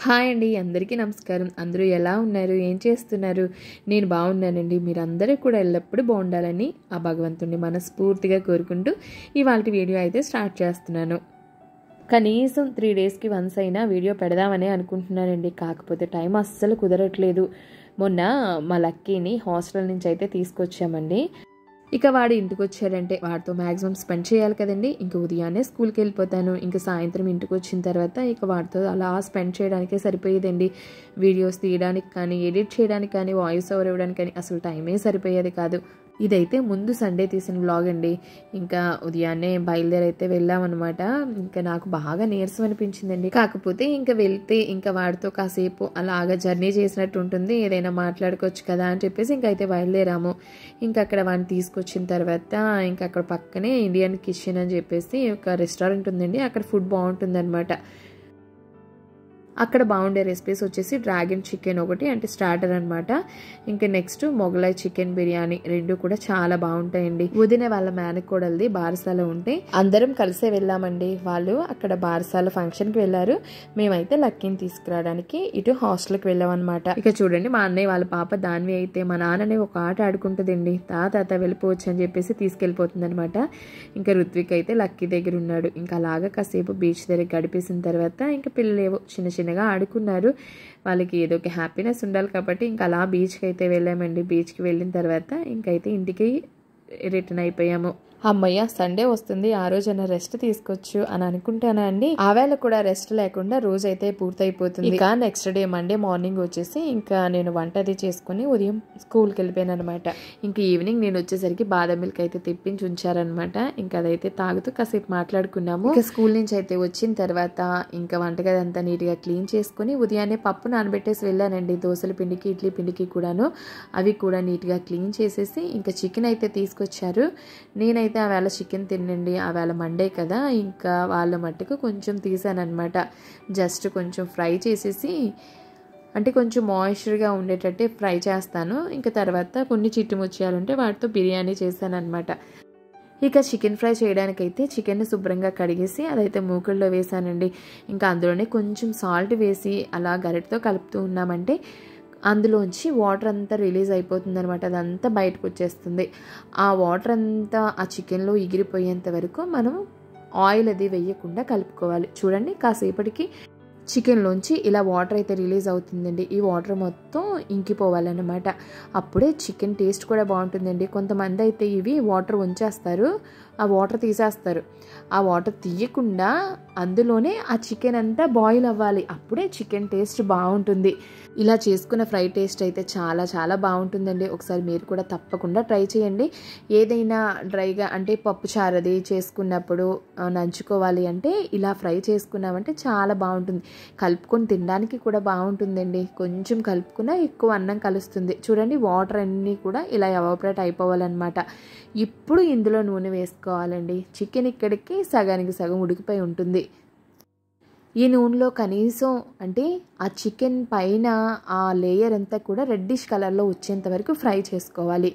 Hi అండి, అందరికీ నమస్కారం. అందరూ ఎలా ఉన్నారు, ఏం చేస్తున్నారు? నేను బాగున్నానండి. మీరందరూ కూడా ఎల్లప్పుడూ బాగుండాలని ఆ భగవంతుడిని మనస్ఫూర్తిగా కోరుకుంటూ ఇవాల్టి వీడియో అయితే స్టార్ట్ చేస్తున్నాను. కనీసం 3 డేస్కి వన్స్ అయినా వీడియో పెడదామని అనుకుంటున్నానండి. కాకపోతే టైం అస్సలు కుదరట్లేదు. మొన్న మా లక్కీని హాస్టల్ నుంచి అయితే తీసుకొచ్చామండి. ఇక వాడు ఇంటికి వచ్చాడంటే వాడితో మ్యాక్సిమం స్పెండ్ చేయాలి కదండి. ఇంక ఉదయాన్నే స్కూల్కి వెళ్ళిపోతాను. ఇంక సాయంత్రం ఇంటికి వచ్చిన తర్వాత ఇక వాడితో అలా స్పెండ్ చేయడానికే సరిపోయేదండి. వీడియోస్ తీయడానికి కానీ, ఎడిట్ చేయడానికి కానీ, వాయిస్ ఓవర్ ఇవ్వడానికి కానీ అసలు టైమే సరిపోయేది కాదు. ఇదైతే ముందు సండే తీసిన వ్లాగ్ అండి. ఇంకా ఉదయాన్నే బయలుదేరైతే వెళ్ళామన్నమాట. ఇంకా నాకు బాగా నీరసం అనిపించిందండి. కాకపోతే ఇంకా వెళ్తే ఇంకా వాడితో కాసేపు అలాగా జర్నీ చేసినట్టు ఉంటుంది, ఏదైనా మాట్లాడుకోవచ్చు కదా అని చెప్పేసి ఇంకైతే బయలుదేరాము. ఇంకా అక్కడ వాడిని తీసుకొచ్చిన తర్వాత ఇంకా అక్కడ పక్కనే ఇండియన్ కిచెన్ అని చెప్పేసి ఒక రెస్టారెంట్ ఉందండి. అక్కడ ఫుడ్ బాగుంటుందన్నమాట. అక్కడ బాగుండే రెసిపీస్ వచ్చేసి డ్రాగన్ చికెన్ ఒకటి అంటే స్టార్టర్ అనమాట. ఇంకా నెక్స్ట్ మొగలాయ్ చికెన్ బిర్యానీ, రెండు కూడా చాలా బాగుంటాయండి. వదిన వాళ్ళ మేనకోడల్ది బారసాల ఉంటే అందరం కలిసే వెళ్ళామండి. వాళ్ళు అక్కడ బారసాల ఫంక్షన్కి వెళ్ళారు, మేమైతే లక్కీని తీసుకురావడానికి ఇటు హాస్టల్కి వెళ్ళామన్నమాట. ఇక చూడండి, మా అన్నయ్య వాళ్ళ పాప దాన్వి అయితే మా నాన్ననే ఒక ఆట ఆడుకుంటుందండి. తాత వెళ్ళిపోవచ్చు అని చెప్పేసి తీసుకెళ్ళిపోతుంది అనమాట. ఇంకా రుత్విక్ అయితే లక్కీ దగ్గర ఉన్నాడు. ఇంకా అలాగా కాసేపు బీచ్ దగ్గర గడిపేసిన తర్వాత ఇంకా పిల్లలు ఏవో చిన్నగా ఆడుకున్నారు. వాళ్ళకి ఏదో ఒక హ్యాపీనెస్ ఉండాలి కాబట్టి ఇంకా అలా బీచ్కి అయితే వెళ్ళామండి. బీచ్కి వెళ్ళిన తర్వాత ఇంకైతే ఇంటికి రిటర్న్ అయిపోయాము. అమ్మయ్య, సండే వస్తుంది, ఆ రోజైనా రెస్ట్ తీసుకోవచ్చు అని అనుకుంటానా అండి. ఆ వేళ కూడా రెస్ట్ లేకుండా రోజు అయితే పూర్తయిపోతుంది. ఇక నెక్స్ట్ డే మండే మార్నింగ్ వచ్చేసి ఇంకా నేను వంట అది చేసుకుని ఉదయం స్కూల్కి వెళ్ళిపోయాను అనమాట. ఇంకా ఈవినింగ్ నేను వచ్చేసరికి బాదం మిల్క్ అయితే తెప్పించి ఉంచారనమాట. ఇంకా అదైతే తాగుతూ కాసేపు మాట్లాడుకున్నాము. ఇంకా స్కూల్ నుంచి అయితే వచ్చిన తర్వాత ఇంకా వంటగది అంతా నీట్గా క్లీన్ చేసుకుని ఉదయాన్నే పప్పు నానబెట్టేసి వెళ్ళానండి. దోశల పిండికి, ఇడ్లీ పిండికి కూడాను. అవి కూడా నీట్గా క్లీన్ చేసేసి ఇంకా చికెన్ అయితే తీసుకొచ్చారు. నేనైతే ఆ వేళ చికెన్ తినండి, ఆ వేళ మండే కదా, ఇంకా వాళ్ళ మట్టుకు కొంచెం తీసానమాట. జస్ట్ కొంచెం ఫ్రై చేసేసి అంటే కొంచెం మాయిశ్చర్గా ఉండేటట్టే ఫ్రై చేస్తాను. ఇంకా తర్వాత కొన్ని చిట్టుముచ్చాలంటే వాటితో బిర్యానీ చేశానమాట. ఇక చికెన్ ఫ్రై చేయడానికైతే చికెన్ని శుభ్రంగా కడిగేసి అదైతే మూకుల్లో వేసానండి. ఇంకా అందులోనే కొంచెం సాల్ట్ వేసి అలా గరిటతో కలుపుతూ ఉన్నామంటే అందులోంచి వాటర్ అంతా రిలీజ్ అయిపోతుంది అనమాట. అదంతా బయటకు వచ్చేస్తుంది. ఆ వాటర్ అంతా ఆ చికెన్లో ఎగిరిపోయేంత వరకు మనం ఆయిల్ అది వేయకుండా కలుపుకోవాలి. చూడండి, కాసేపటికి చికెన్లోంచి ఇలా వాటర్ అయితే రిలీజ్ అవుతుందండి. ఈ వాటర్ మొత్తం ఇంకిపోవాలన్నమాట. అప్పుడే చికెన్ టేస్ట్ కూడా బాగుంటుందండి. కొంతమంది అయితే ఇవి వాటర్ ఉంచేస్తారు, ఆ వాటర్ తీసేస్తారు. ఆ వాటర్ తీయకుండా అందులోనే ఆ చికెన్ అంతా బాయిల్ అవ్వాలి, అప్పుడే చికెన్ టేస్ట్ బాగుంటుంది. ఇలా చేసుకున్న ఫ్రై టేస్ట్ అయితే చాలా చాలా బాగుంటుందండి. ఒకసారి మీరు కూడా తప్పకుండా ట్రై చేయండి. ఏదైనా డ్రైగా అంటే పప్పు చారది చేసుకున్నప్పుడు నంచుకోవాలి అంటే ఇలా ఫ్రై చేసుకున్నామంటే చాలా బాగుంటుంది. కలుపుకొని తినడానికి కూడా బాగుంటుందండి. కొంచెం కలుపుకున్నా ఎక్కువ అన్నం కలుస్తుంది. చూడండి, వాటర్ అన్నీ కూడా ఇలా ఎవాపరేట్ అయిపోవాలన్నమాట. ఇప్పుడు ఇందులో నూనె వేసుకోవాలండి. చికెన్ ఇక్కడికి సగానికి సగం ఉడికిపోయి ఉంటుంది. ఈ నూనెలో కనీసం అంటే ఆ చికెన్ పైన ఆ లేయర్ అంతా కూడా రెడ్డిష్ కలర్లో వచ్చేంత వరకు ఫ్రై చేసుకోవాలి.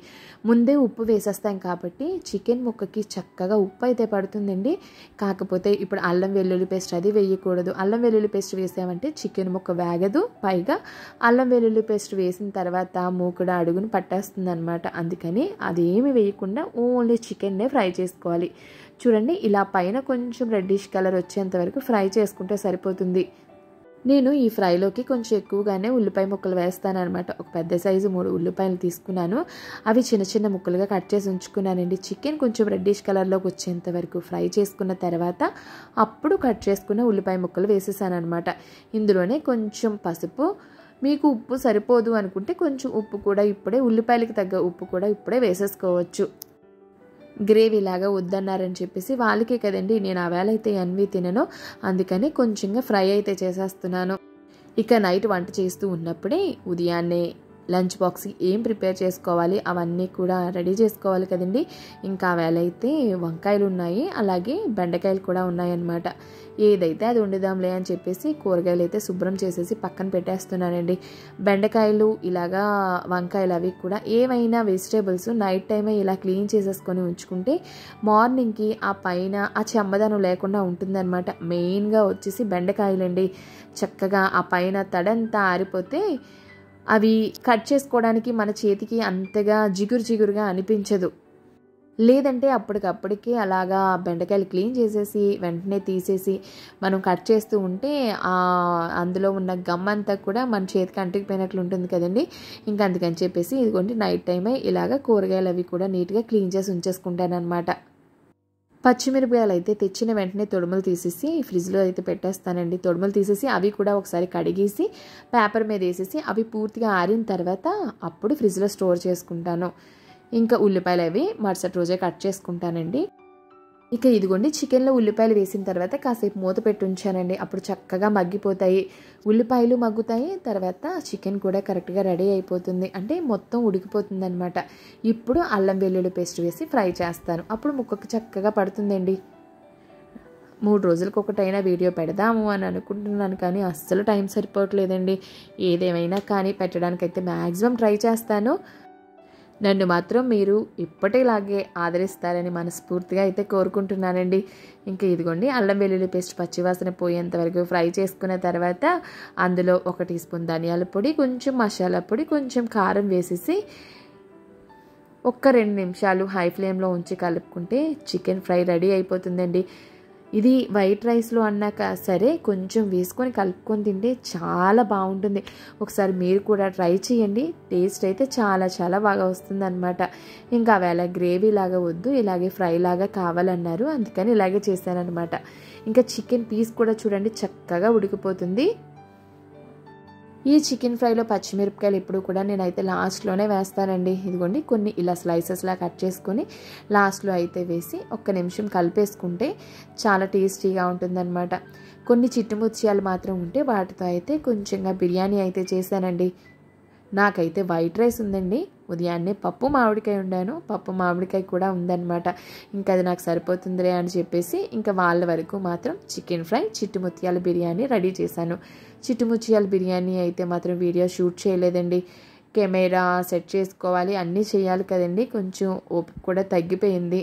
ముందే ఉప్పు వేసేస్తాం కాబట్టి చికెన్ ముక్కకి చక్కగా ఉప్పు అయితే పడుతుందండి. కాకపోతే ఇప్పుడు అల్లం వెల్లుల్లి పేస్ట్ అది వేయకూడదు. అల్లం వెల్లుల్లి పేస్ట్ వేసామంటే చికెన్ ముక్క వేగదు. పైగా అల్లం వెల్లుల్లి పేస్ట్ వేసిన తర్వాత మూకుడ అడుగును పట్టేస్తుంది అనమాట. అందుకని అదేమి వేయకుండా ఓన్లీ చికెన్నే ఫ్రై చేసుకోవాలి. చూడండి, ఇలా పైన కొంచెం రెడ్డిష్ కలర్ వచ్చేంత వరకు ఫ్రై చేసుకుంటే సరిపోతుంది. నేను ఈ ఫ్రైలోకి కొంచెం ఎక్కువగానే ఉల్లిపాయ ముక్కలు వేస్తాను అనమాట. ఒక పెద్ద సైజు 3 ఉల్లిపాయలు తీసుకున్నాను. అవి చిన్న చిన్న ముక్కలుగా కట్ చేసి ఉంచుకున్నానండి. చికెన్ కొంచెం రెడ్డిష్ కలర్లోకి వచ్చేంత వరకు ఫ్రై చేసుకున్న తర్వాత అప్పుడు కట్ చేసుకున్న ఉల్లిపాయ ముక్కలు వేసేసాను అనమాట. ఇందులోనే కొంచెం పసుపు, మీకు ఉప్పు సరిపోదు అనుకుంటే కొంచెం ఉప్పు కూడా ఇప్పుడే, ఉల్లిపాయలకి తగ్గ ఉప్పు కూడా ఇప్పుడే వేసేసుకోవచ్చు. గ్రేవీ లాగా వద్దన్నారని చెప్పేసి వాళ్ళకే కదండి నేను ఆ వేళ అయితే అన్వి తినను, అందుకని కొంచెంగా ఫ్రై అయితే చేసేస్తున్నాను. ఇక నైట్ వంట చేస్తూ ఉన్నప్పుడే ఉదయాన్నే లంచ్ బాక్స్కి ఏం ప్రిపేర్ చేసుకోవాలి అవన్నీ కూడా రెడీ చేసుకోవాలి కదండి. ఇంకా వేళ అయితే వంకాయలు ఉన్నాయి, అలాగే బెండకాయలు కూడా ఉన్నాయన్నమాట. ఏదైతే అది వండుదాంలే అని చెప్పేసి కూరగాయలు అయితే శుభ్రం చేసేసి పక్కన పెట్టేస్తున్నానండి. బెండకాయలు ఇలాగా వంకాయలు అవి కూడా ఏవైనా వెజిటేబుల్స్ నైట్ టైమే ఇలా క్లీన్ చేసేసుకొని ఉంచుకుంటే మార్నింగ్కి ఆ పైన ఆ చెమ్మదనం లేకుండా ఉంటుందన్నమాట. మెయిన్గా వచ్చేసి బెండకాయలండి. చక్కగా ఆ పైన తడంతా ఆరిపోతే అవి కట్ చేసుకోవడానికి మన చేతికి అంతగా జిగురుగా అనిపించదు. లేదంటే అప్పటికప్పటికి అలాగా బెండకాయలు క్లీన్ చేసేసి వెంటనే తీసేసి మనం కట్ చేస్తూ ఉంటే అందులో ఉన్న గమ్ అంతా కూడా మన చేతికి అంటుకుపోయినట్లు ఉంటుంది కదండి. ఇంకా అందుకని చెప్పేసి ఇదిగోండి నైట్ టైమే ఇలాగ కూరగాయలు అవి కూడా నీట్గా క్లీన్ చేసి ఉంచేసుకుంటాను అనమాట. పచ్చిమిరపకాయలు అయితే తెచ్చిన వెంటనే తొడుములు తీసేసి ఫ్రిడ్జ్లో అయితే పెట్టేస్తానండి. తొడుములు తీసేసి అవి కూడా ఒకసారి కడిగేసి పేపర్ మీద వేసేసి అవి పూర్తిగా ఆరిన తర్వాత అప్పుడు ఫ్రిడ్జ్లో స్టోర్ చేసుకుంటాను. ఇంకా ఉల్లిపాయలు అవి మరుసటి రోజే కట్ చేసుకుంటానండి. ఇక ఇదిగోండి చికెన్లో ఉల్లిపాయలు వేసిన తర్వాత కాసేపు మూత పెట్టి ఉంచానండి. అప్పుడు చక్కగా మగ్గిపోతాయి, ఉల్లిపాయలు మగ్గుతాయి, తర్వాత చికెన్ కూడా కరెక్ట్గా రెడీ అయిపోతుంది, అంటే మొత్తం ఉడికిపోతుంది అనమాట. ఇప్పుడు అల్లం వెల్లుల్లి పేస్ట్ వేసి ఫ్రై చేస్తాను. అప్పుడు ముక్కకు చక్కగా పడుతుందండి. 3 రోజులకు ఒకటైనా వీడియో పెడదాము అని అనుకుంటున్నాను, కానీ అస్సలు టైం సరిపోవట్లేదండి. ఏదేమైనా కానీ పెట్టడానికైతే మ్యాక్సిమం ట్రై చేస్తాను. నన్ను మాత్రం మీరు ఇప్పటిలాగే ఆదరిస్తారని మనస్ఫూర్తిగా అయితే కోరుకుంటున్నానండి. ఇంకా ఇదిగోండి అల్లం వెల్లుల్లి పేస్ట్ పచ్చివాసన పోయేంత వరకు ఫ్రై చేసుకున్న తర్వాత అందులో 1 టీ స్పూన్ ధనియాల పొడి, కొంచెం మసాలా పొడి, కొంచెం కారం వేసేసి 2 నిమిషాలు హై ఫ్లేమ్లో ఉంచి కలుపుకుంటే చికెన్ ఫ్రై రెడీ అయిపోతుందండి. ఇది వైట్ రైస్లో అన్నాక సరే కొంచెం వేసుకొని కలుపుకొని తింటే చాలా బాగుంటుంది. ఒకసారి మీరు కూడా ట్రై చేయండి. టేస్ట్ అయితే చాలా బాగా వస్తుందన్నమాట. ఇంకా వేళ గ్రేవీ లాగా వద్దు, ఇలాగే ఫ్రై లాగా కావాలన్నారు, అందుకని ఇలాగే చేశానన్నమాట. ఇంకా చికెన్ పీస్ కూడా చూడండి చక్కగా ఉడికిపోతుంది. ఈ చికెన్ ఫ్రైలో పచ్చిమిరపకాయలు ఎప్పుడు కూడా నేనైతే లాస్ట్లోనే వేస్తానండి. ఇదిగోండి కొన్ని ఇలా స్లైసెస్లా కట్ చేసుకొని లాస్ట్లో అయితే వేసి 1 నిమిషం కలిపేసుకుంటే చాలా టేస్టీగా ఉంటుందన్నమాట. కొన్ని చిట్టుముత్యాలు మాత్రం ఉంటే వాటితో అయితే కొంచెంగా బిర్యానీ అయితే చేశానండి. నాకైతే వైట్ రైస్ ఉందండి, ఉదయాన్నే పప్పు మామిడికాయ వండాను, పప్పు మామిడికాయ కూడా ఉందన్నమాట. ఇంకా అది నాకు సరిపోతుందిలే అని చెప్పేసి ఇంకా వాళ్ళ వరకు మాత్రం చికెన్ ఫ్రై, చిట్టుముత్యాల బిర్యానీ రెడీ చేశాను. చిట్టుముత్యాల బిర్యానీ అయితే మాత్రం వీడియో షూట్ చేయలేదండి. కెమెరా సెట్ చేసుకోవాలి, అన్నీ చేయాలి కదండి, కొంచెం ఓపిక కూడా తగ్గిపోయింది.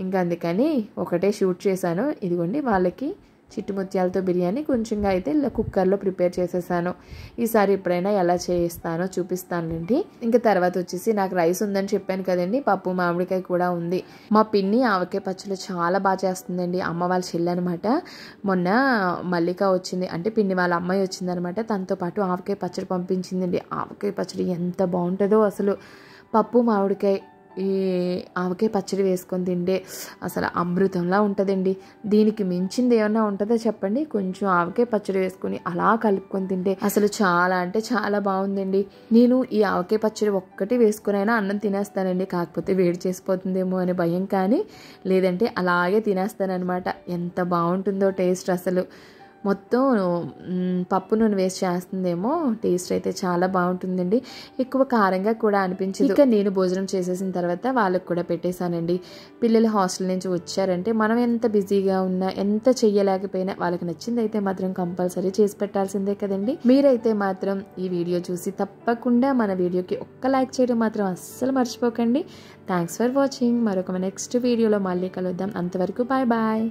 ఇంకా అందుకని ఒకటే షూట్ చేశాను. ఇదిగోండి వాళ్ళకి చిట్టుముత్యాలతో బిర్యానీ కొంచెంగా అయితే కుక్కర్లో ప్రిపేర్ చేసేసాను. ఈసారి ఎప్పుడైనా ఎలా చేస్తానో చూపిస్తానండి. ఇంకా తర్వాత వచ్చేసి నాకు రైస్ ఉందని చెప్పాను కదండి, పప్పు మామిడికాయ కూడా ఉంది. మా పిన్ని ఆవకాయ పచ్చళ్ళు చాలా బాగా చేస్తుందండి. అమ్మ వాళ్ళ చెల్లి అనమాట. మొన్న మల్లిక వచ్చింది, అంటే పిన్ని వాళ్ళ అమ్మాయి వచ్చిందనమాట. తనతో పాటు ఆవకాయ పచ్చడి పంపించిందండి. ఆవకాయ పచ్చడి ఎంత బాగుంటుందో అసలు. పప్పు మామిడికాయ ఈ ఆవకాయ పచ్చడి వేసుకొని తింటే అసలు అమృతంలా ఉంటుందండి. దీనికి మించింది ఏమన్నా ఉంటుందో చెప్పండి. కొంచెం ఆవకాయ పచ్చడి వేసుకొని అలా కలుపుకొని తింటే అసలు చాలా అంటే చాలా బాగుందండి. నేను ఈ ఆవకాయ పచ్చడి ఒక్కటి వేసుకునైనా అన్నం తినేస్తానండి, కాకపోతే వేడి చేసిపోతుందేమో అని భయం, కానీ లేదంటే అలాగే తినేస్తానన్నమాట. ఎంత బాగుంటుందో టేస్ట్ అసలు. మొత్తం పప్పు నూనె వేసి చేస్తుందేమో, టేస్ట్ అయితే చాలా బాగుంటుందండి. ఎక్కువ కారంగా కూడా అనిపించదు. ఇక నేను భోజనం చేసేసిన తర్వాత వాళ్ళకు కూడా పెట్టేశానండి. పిల్లలు హాస్టల్ నుంచి వచ్చారంటే మనం ఎంత బిజీగా ఉన్నా, ఎంత చెయ్యలేకపోయినా వాళ్ళకి నచ్చింది అయితే మాత్రం కంపల్సరీ చేసి పెట్టాల్సిందే కదండి. మీరైతే మాత్రం ఈ వీడియో చూసి తప్పకుండా మన వీడియోకి ఒక్క లైక్ చేయడం మాత్రం అస్సలు మర్చిపోకండి. Thanks for watching. మరొక నెక్స్ట్ వీడియోలో మళ్ళీ కలుద్దాం. అంతవరకు బాయ్ బాయ్.